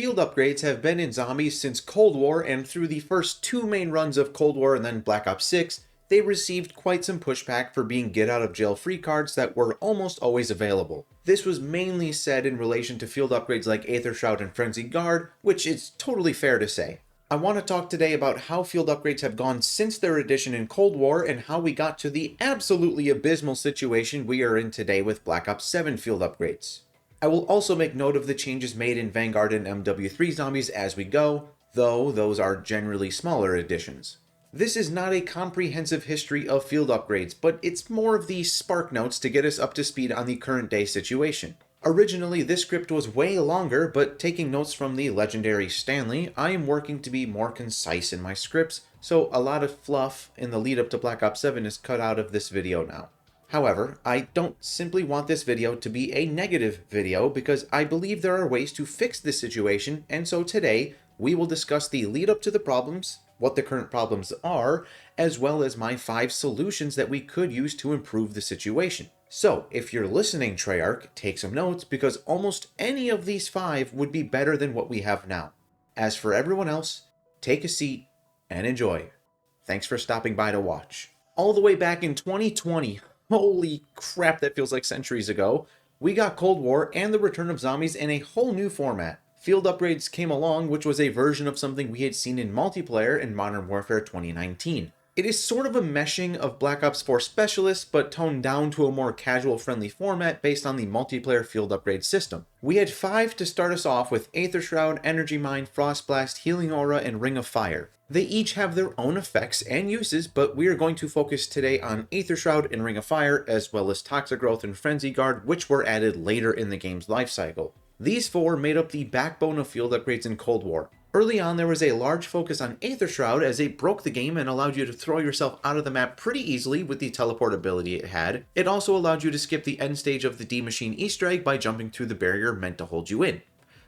Field upgrades have been in zombies since Cold War, and through the first two main runs of Cold War and then Black Ops 6, they received quite some pushback for being get-out-of-jail-free cards that were almost always available. This was mainly said in relation to field upgrades like Aether Shroud and Frenzied Guard, which is totally fair to say. I want to talk today about how field upgrades have gone since their addition in Cold War and how we got to the absolutely abysmal situation we are in today with Black Ops 7 field upgrades. I will also make note of the changes made in Vanguard and MW3 zombies as we go, though those are generally smaller additions. This is not a comprehensive history of field upgrades, but it's more of the spark notes to get us up to speed on the current day situation. Originally, this script was way longer, but taking notes from the legendary Stanley, I am working to be more concise in my scripts, so a lot of fluff in the lead up to Black Ops 7 is cut out of this video now. However, I don't simply want this video to be a negative video because I believe there are ways to fix this situation, and so today we will discuss the lead up to the problems, what the current problems are, as well as my 5 solutions that we could use to improve the situation. So, if you're listening, Treyarch, take some notes because almost any of these 5 would be better than what we have now. As for everyone else, take a seat and enjoy. Thanks for stopping by to watch. All the way back in 2020, holy crap, that feels like centuries ago, we got Cold War and the return of zombies in a whole new format. Field upgrades came along, which was a version of something we had seen in multiplayer in Modern Warfare 2019. It is sort of a meshing of Black Ops 4 Specialists, but toned down to a more casual-friendly format based on the multiplayer field upgrade system. We had 5 to start us off with Aether Shroud, Energy Mine, Frost Blast, Healing Aura, and Ring of Fire. They each have their own effects and uses, but we are going to focus today on Aether Shroud and Ring of Fire, as well as Toxic Growth and Frenzy Guard, which were added later in the game's lifecycle. These 4 made up the backbone of field upgrades in Cold War. Early on, there was a large focus on Aether Shroud as it broke the game and allowed you to throw yourself out of the map pretty easily with the teleport ability it had. It also allowed you to skip the end stage of the D-Machine Easter egg by jumping through the barrier meant to hold you in.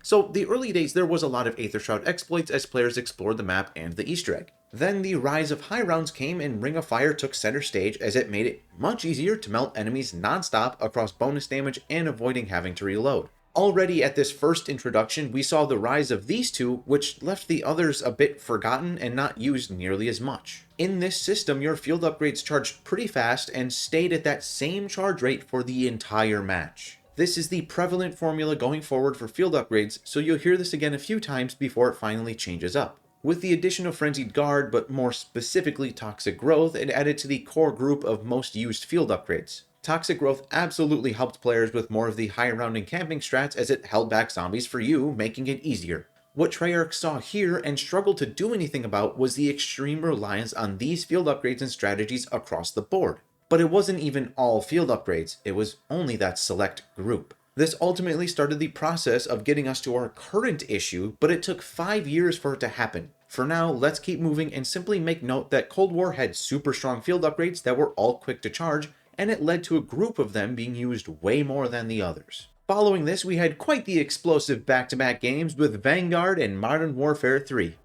So the early days, there was a lot of Aether Shroud exploits as players explored the map and the Easter egg. Then the rise of high rounds came and Ring of Fire took center stage as it made it much easier to melt enemies non-stop across bonus damage and avoiding having to reload. Already at this first introduction, we saw the rise of these two, which left the others a bit forgotten and not used nearly as much. In this system, your field upgrades charged pretty fast and stayed at that same charge rate for the entire match. This is the prevalent formula going forward for field upgrades, so you'll hear this again a few times before it finally changes up. With the addition of Frenzied Guard, but more specifically Toxic Growth, it added to the core group of most used field upgrades. Toxic Growth absolutely helped players with more of the high rounding camping strats as it held back zombies for you, making it easier. What Treyarch saw here and struggled to do anything about was the extreme reliance on these field upgrades and strategies across the board. But it wasn't even all field upgrades, it was only that select group. This ultimately started the process of getting us to our current issue, but it took 5 years for it to happen. For now, let's keep moving and simply make note that Cold War had super strong field upgrades that were all quick to charge, and it led to a group of them being used way more than the others. Following this, we had quite the explosive back-to-back games with Vanguard and Modern Warfare 3.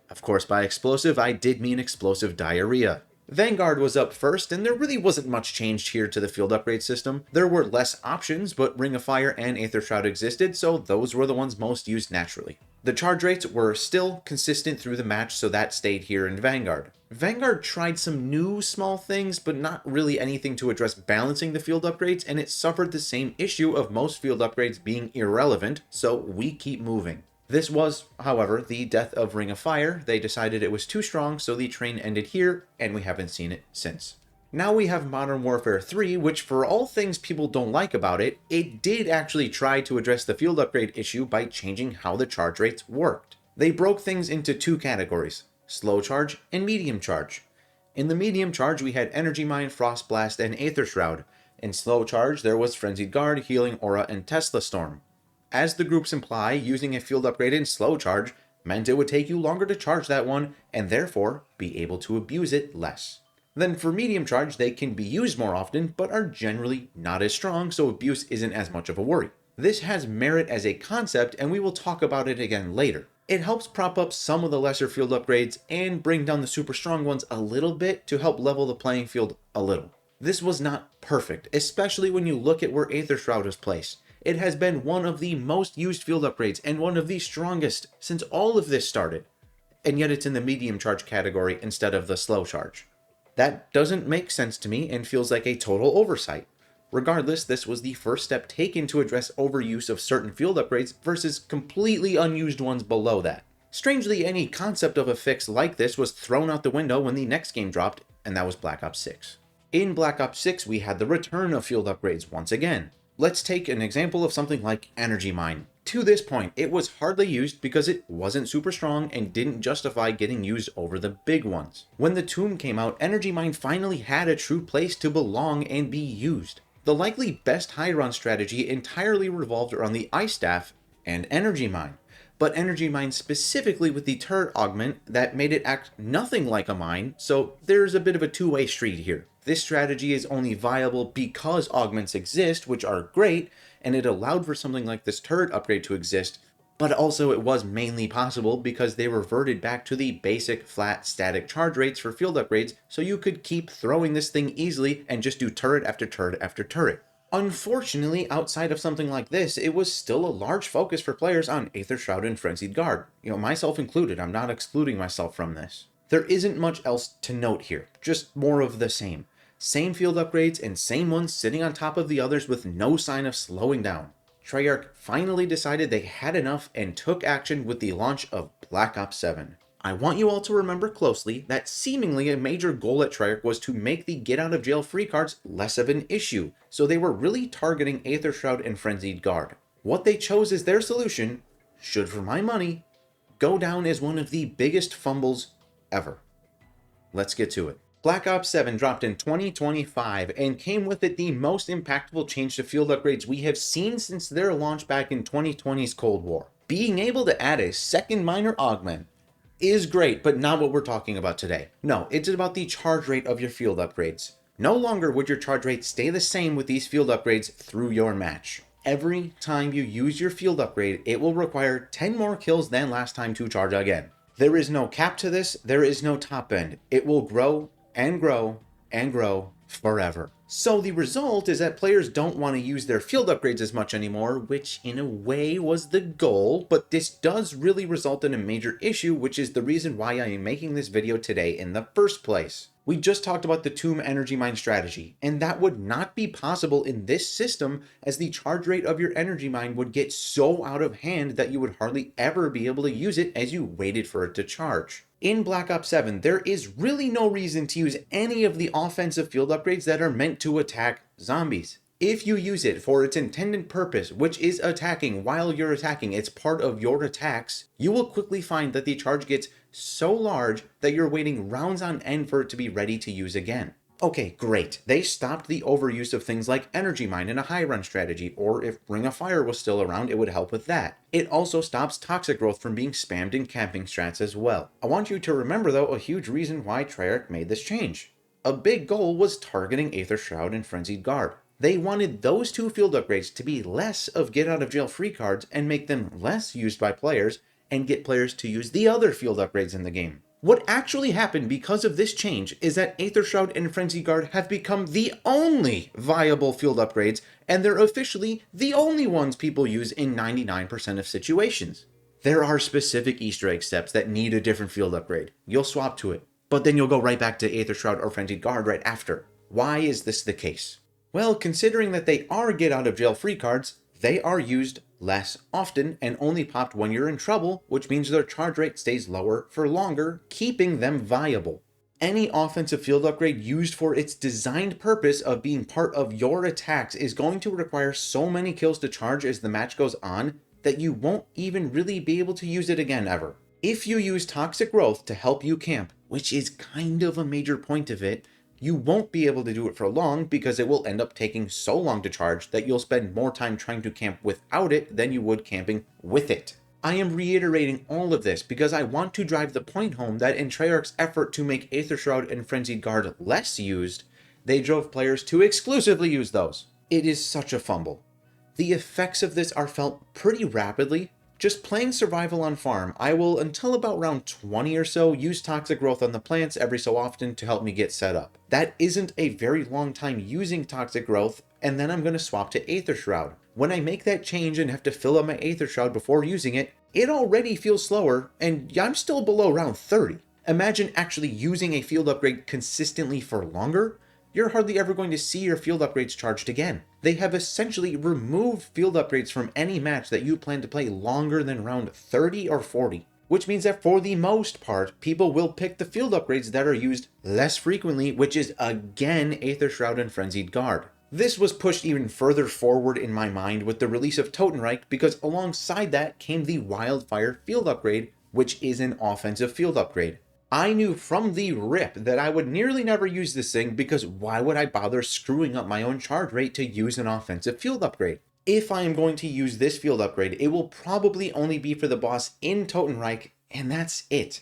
Of course, by explosive, I did mean explosive diarrhea. Vanguard was up first, and there really wasn't much changed here to the field upgrade system. There were less options, but Ring of Fire and Aether Shroud existed, so those were the ones most used naturally. The charge rates were still consistent through the match, so that stayed here in Vanguard. Vanguard tried some new small things, but not really anything to address balancing the field upgrades, and it suffered the same issue of most field upgrades being irrelevant, so we keep moving. This was, however, the death of Ring of Fire. They decided it was too strong, so the train ended here, and we haven't seen it since. Now we have Modern Warfare 3, which for all things people don't like about it, it did actually try to address the field upgrade issue by changing how the charge rates worked. They broke things into 2 categories, slow charge and medium charge. In the medium charge, we had Energy Mine, Frost Blast, and Aether Shroud. In slow charge, there was Frenzied Guard, Healing Aura, and Tesla Storm. As the groups imply, using a field upgrade in slow charge meant it would take you longer to charge that one, and therefore be able to abuse it less. Then for medium charge, they can be used more often, but are generally not as strong, so abuse isn't as much of a worry. This has merit as a concept, and we will talk about it again later. It helps prop up some of the lesser field upgrades and bring down the super strong ones a little bit to help level the playing field a little. This was not perfect, especially when you look at where Aether Shroud was placed. It has been one of the most used field upgrades and one of the strongest since all of this started. And yet it's in the medium charge category instead of the slow charge. That doesn't make sense to me and feels like a total oversight. Regardless, this was the first step taken to address overuse of certain field upgrades versus completely unused ones below that. Strangely, any concept of a fix like this was thrown out the window when the next game dropped, and that was Black Ops 6. In Black Ops 6, we had the return of field upgrades once again. Let's take an example of something like Energy Mine. To this point, it was hardly used because it wasn't super strong and didn't justify getting used over the big ones. When the Tomb came out, Energy Mine finally had a true place to belong and be used. The likely best high run strategy entirely revolved around the Ice Staff and Energy Mine, but Energy Mine specifically with the turret augment that made it act nothing like a mine, so there's a bit of a two-way street here. This strategy is only viable because augments exist, which are great, and it allowed for something like this turret upgrade to exist, but also it was mainly possible because they reverted back to the basic flat static charge rates for field upgrades, so you could keep throwing this thing easily and just do turret after turret after turret. Unfortunately, outside of something like this, it was still a large focus for players on Aether Shroud and Frenzied Guard. Myself included, I'm not excluding myself from this. There isn't much else to note here, just more of the same. Same field upgrades and same ones sitting on top of the others with no sign of slowing down. Treyarch finally decided they had enough and took action with the launch of Black Ops 7. I want you all to remember closely that seemingly a major goal at Treyarch was to make the get out of jail free cards less of an issue, so they were really targeting Aether Shroud and Frenzied Guard. What they chose as their solution should, for my money, go down as one of the biggest fumbles ever. Let's get to it. Black Ops 7 dropped in 2025 and came with it the most impactful change to field upgrades we have seen since their launch back in 2020's Cold War. Being able to add a second minor augment is great, but not what we're talking about today. No, it's about the charge rate of your field upgrades. No longer would your charge rate stay the same with these field upgrades through your match. Every time you use your field upgrade, it will require 10 more kills than last time to charge again. There is no cap to this, there is no top end. It will grow and grow and grow forever. So the result is that players don't want to use their field upgrades as much anymore, which in a way was the goal, but this does really result in a major issue, which is the reason why I am making this video today in the first place. We just talked about the Tomb Energy Mine strategy, and that would not be possible in this system as the charge rate of your Energy Mine would get so out of hand that you would hardly ever be able to use it as you waited for it to charge. In Black Ops 7, there is really no reason to use any of the offensive field upgrades that are meant to attack zombies. If you use it for its intended purpose, which is attacking while you're attacking, it's part of your attacks, you will quickly find that the charge gets so large that you're waiting rounds on end for it to be ready to use again. Okay, great. They stopped the overuse of things like Energy Mine in a high run strategy, or if Ring of Fire was still around, it would help with that. It also stops toxic growth from being spammed in camping strats as well. I want you to remember though a huge reason why Treyarch made this change. A big goal was targeting Aether Shroud and Frenzied Guard. They wanted those two field upgrades to be less of get out of jail free cards and make them less used by players and get players to use the other field upgrades in the game. What actually happened because of this change is that Aether Shroud and Frenzy Guard have become the only viable field upgrades, and they're officially the only ones people use in 99% of situations. There are specific Easter egg steps that need a different field upgrade. You'll swap to it, but then you'll go right back to Aether Shroud or Frenzied Guard right after. Why is this the case? Well, considering that they are get out of jail free cards, they are used less often and only popped when you're in trouble, which means their charge rate stays lower for longer, keeping them viable. Any offensive field upgrade used for its designed purpose of being part of your attacks is going to require so many kills to charge as the match goes on that you won't even really be able to use it again ever. If you use Toxic Growth to help you camp, which is kind of a major point of it, you won't be able to do it for long because it will end up taking so long to charge that you'll spend more time trying to camp without it than you would camping with it. I am reiterating all of this because I want to drive the point home that in Treyarch's effort to make Aether Shroud and Frenzied Guard less used, they drove players to exclusively use those. It is such a fumble. The effects of this are felt pretty rapidly. Just playing survival on farm, I will, until about round 20 or so, use Toxic Growth on the plants every so often to help me get set up. That isn't a very long time using Toxic Growth and then I'm going to swap to Aether Shroud. When I make that change and have to fill up my Aether Shroud before using it, it already feels slower, and I'm still below round 30. Imagine actually using a field upgrade consistently for longer. You're hardly ever going to see your field upgrades charged again. They have essentially removed field upgrades from any match that you plan to play longer than round 30 or 40. Which means that for the most part, people will pick the field upgrades that are used less frequently, which is again Aether Shroud and Frenzied Guard. This was pushed even further forward in my mind with the release of Totenreich, because alongside that came the Wildfire field upgrade, which is an offensive field upgrade. I knew from the rip that I would nearly never use this thing, because why would I bother screwing up my own charge rate to use an offensive field upgrade? If I am going to use this field upgrade, it will probably only be for the boss in Totenreich, and that's it.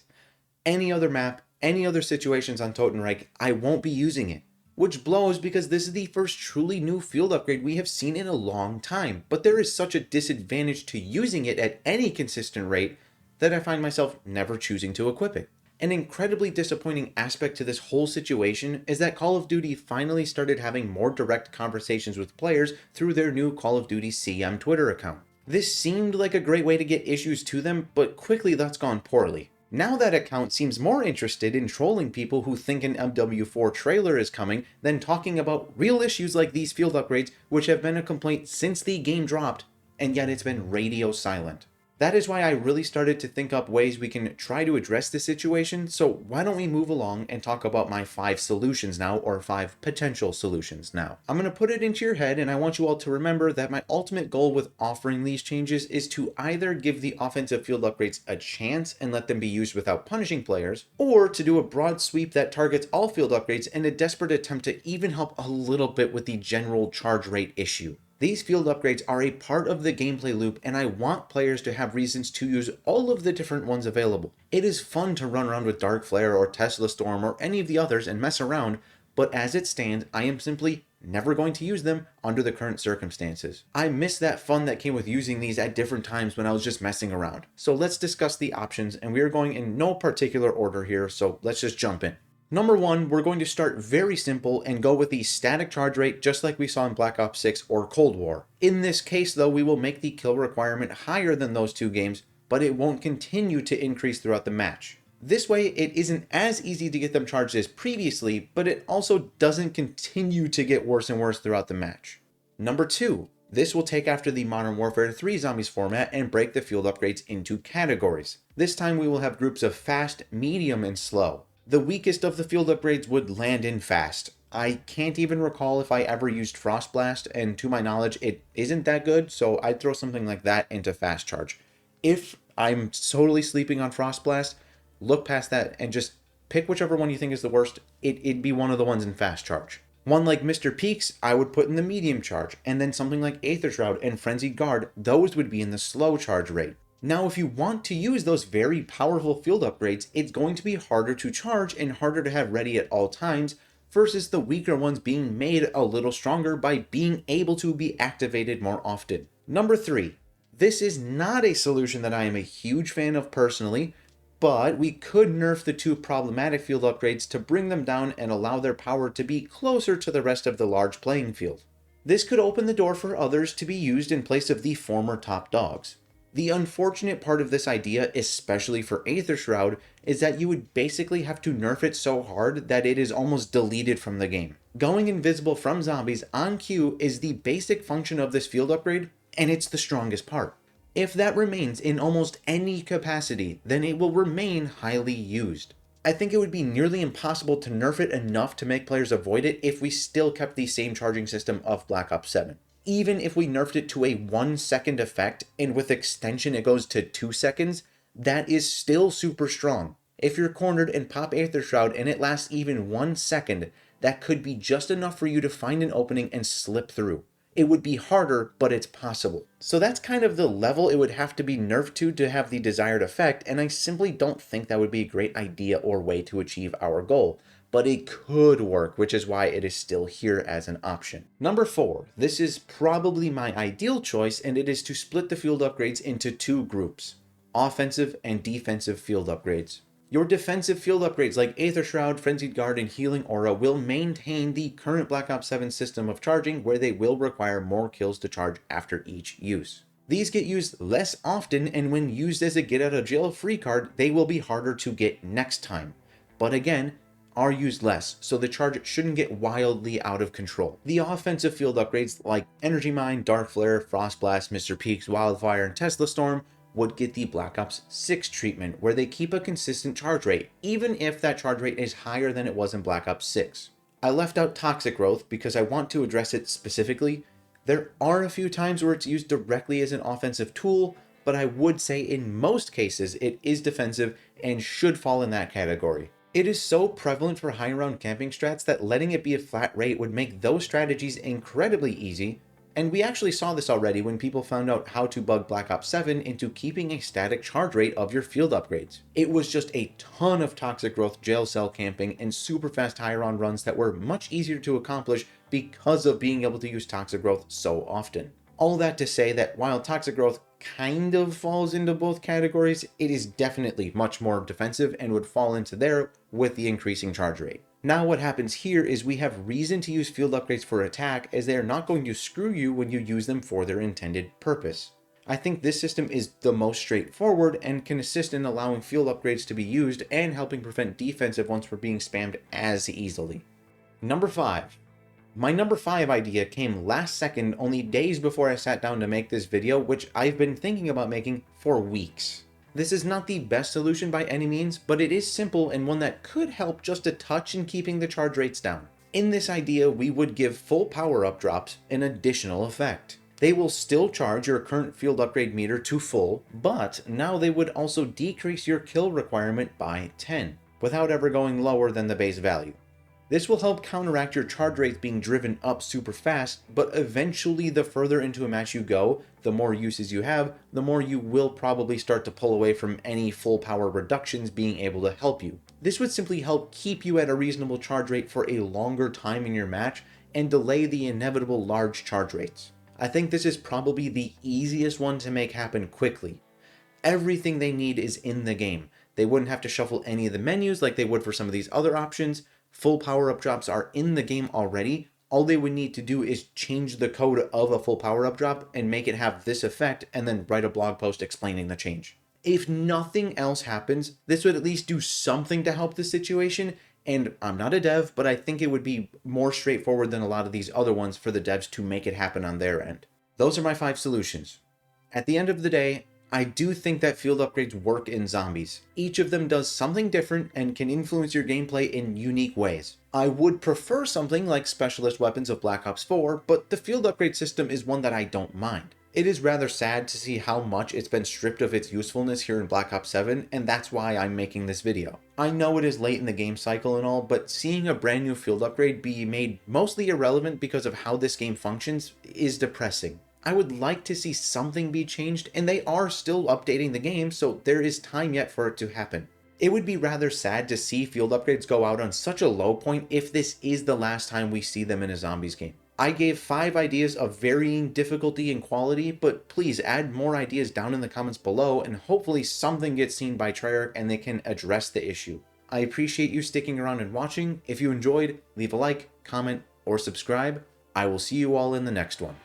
Any other map, any other situations on Totenreich, I won't be using it. Which blows, because this is the first truly new field upgrade we have seen in a long time, but there is such a disadvantage to using it at any consistent rate that I find myself never choosing to equip it. An incredibly disappointing aspect to this whole situation is that Call of Duty finally started having more direct conversations with players through their new Call of Duty CM Twitter account. This seemed like a great way to get issues to them, but quickly that's gone poorly. Now that account seems more interested in trolling people who think an MW4 trailer is coming than talking about real issues like these field upgrades, which have been a complaint since the game dropped, and yet it's been radio silent. That is why I really started to think up ways we can try to address this situation, so why don't we move along and talk about my 5 solutions now, or 5 potential solutions now. I'm going to put it into your head, and I want you all to remember that my ultimate goal with offering these changes is to either give the offensive field upgrades a chance and let them be used without punishing players, or to do a broad sweep that targets all field upgrades in a desperate attempt to even help a little bit with the general charge rate issue. These field upgrades are a part of the gameplay loop, and I want players to have reasons to use all of the different ones available. It is fun to run around with Dark Flare or Tesla Storm or any of the others and mess around, but as it stands, I am simply never going to use them under the current circumstances. I miss that fun that came with using these at different times when I was just messing around. So let's discuss the options, and we are going in no particular order here, so let's just jump in. Number 1, we're going to start very simple and go with the static charge rate just like we saw in Black Ops 6 or Cold War. In this case though, we will make the kill requirement higher than those two games, but it won't continue to increase throughout the match. This way, it isn't as easy to get them charged as previously, but it also doesn't continue to get worse and worse throughout the match. Number 2, this will take after the Modern Warfare 3 Zombies format and break the field upgrades into categories. This time we will have groups of fast, medium, and slow. The weakest of the field upgrades would land in fast. I can't even recall if I ever used Frost Blast, and to my knowledge it isn't that good, so I'd throw something like that into fast charge. If I'm totally sleeping on Frost Blast, look past that and just pick whichever one you think is the worst. It'd be one of the ones in fast charge. One like Mr. Peaks, I would put in the medium charge, and then something like Aether Shroud and Frenzied Guard, those would be in the slow charge rate. Now, if you want to use those very powerful field upgrades, it's going to be harder to charge and harder to have ready at all times, versus the weaker ones being made a little stronger by being able to be activated more often. Number 3, this is not a solution that I am a huge fan of personally, but we could nerf the 2 problematic field upgrades to bring them down and allow their power to be closer to the rest of the large playing field. This could open the door for others to be used in place of the former top dogs. The unfortunate part of this idea, especially for Aether Shroud, is that you would basically have to nerf it so hard that it is almost deleted from the game. Going invisible from zombies on cue is the basic function of this field upgrade, and it's the strongest part. If that remains in almost any capacity, then it will remain highly used. I think it would be nearly impossible to nerf it enough to make players avoid it if we still kept the same charging system of Black Ops 7. Even if we nerfed it to a 1-second effect, and with extension it goes to 2 seconds, that is still super strong. If you're cornered and pop Aether Shroud and it lasts even 1 second, that could be just enough for you to find an opening and slip through. It would be harder, but it's possible. So that's kind of the level it would have to be nerfed to have the desired effect, and I simply don't think that would be a great idea or way to achieve our goal. But it could work, which is why it is still here as an option. Number 4, this is probably my ideal choice, and it is to split the field upgrades into 2 groups, offensive and defensive field upgrades. Your defensive field upgrades like Aether Shroud, Frenzied Guard, and Healing Aura will maintain the current Black Ops 7 system of charging, where they will require more kills to charge after each use. These get used less often, and when used as a get out of jail free card, they will be harder to get next time. But again, are used less, so the charge shouldn't get wildly out of control. The offensive field upgrades like Energy Mine, Dark Flare, Frost Blast, Mr. Peaks, Wildfire, and Tesla Storm would get the Black Ops 6 treatment, where they keep a consistent charge rate, even if that charge rate is higher than it was in Black Ops 6. I left out Toxic Growth because I want to address it specifically. There are a few times where it's used directly as an offensive tool, but I would say in most cases it is defensive and should fall in that category. It is so prevalent for high round camping strats that letting it be a flat rate would make those strategies incredibly easy, and we actually saw this already when people found out how to bug Black Ops 7 into keeping a static charge rate of your field upgrades. It was just a ton of Toxic Growth jail cell camping and super fast high round runs that were much easier to accomplish because of being able to use Toxic Growth so often. All that to say that while Toxic Growth kind of falls into both categories, it is definitely much more defensive and would fall into there with the increasing charge rate. Now what happens here is we have reason to use field upgrades for attack, as they are not going to screw you when you use them for their intended purpose. I think this system is the most straightforward and can assist in allowing field upgrades to be used and helping prevent defensive ones from being spammed as easily. Number 5. My number 5 idea came last second, only days before I sat down to make this video, which I've been thinking about making for weeks. This is not the best solution by any means, but it is simple and one that could help just a touch in keeping the charge rates down. In this idea, we would give full power-up drops an additional effect. They will still charge your current field upgrade meter to full, but now they would also decrease your kill requirement by 10, without ever going lower than the base value. This will help counteract your charge rates being driven up super fast, but eventually the further into a match you go, the more uses you have, the more you will probably start to pull away from any full power reductions being able to help you. This would simply help keep you at a reasonable charge rate for a longer time in your match and delay the inevitable large charge rates. I think this is probably the easiest one to make happen quickly. Everything they need is in the game. They wouldn't have to shuffle any of the menus like they would for some of these other options. Full power-up drops are in the game already. All they would need to do is change the code of a full power-up drop and make it have this effect, and then write a blog post explaining the change. If nothing else happens, this would at least do something to help the situation, and I'm not a dev, but I think it would be more straightforward than a lot of these other ones for the devs to make it happen on their end. Those are my 5 solutions. At the end of the day, I do think that field upgrades work in zombies. Each of them does something different and can influence your gameplay in unique ways. I would prefer something like Specialist Weapons of Black Ops 4, but the field upgrade system is one that I don't mind. It is rather sad to see how much it's been stripped of its usefulness here in Black Ops 7, and that's why I'm making this video. I know it is late in the game cycle and all, but seeing a brand new field upgrade be made mostly irrelevant because of how this game functions is depressing. I would like to see something be changed, and they are still updating the game, so there is time yet for it to happen. It would be rather sad to see field upgrades go out on such a low point if this is the last time we see them in a zombies game. I gave 5 ideas of varying difficulty and quality, but please add more ideas down in the comments below, and hopefully something gets seen by Treyarch and they can address the issue. I appreciate you sticking around and watching. If you enjoyed, leave a like, comment, or subscribe. I will see you all in the next one.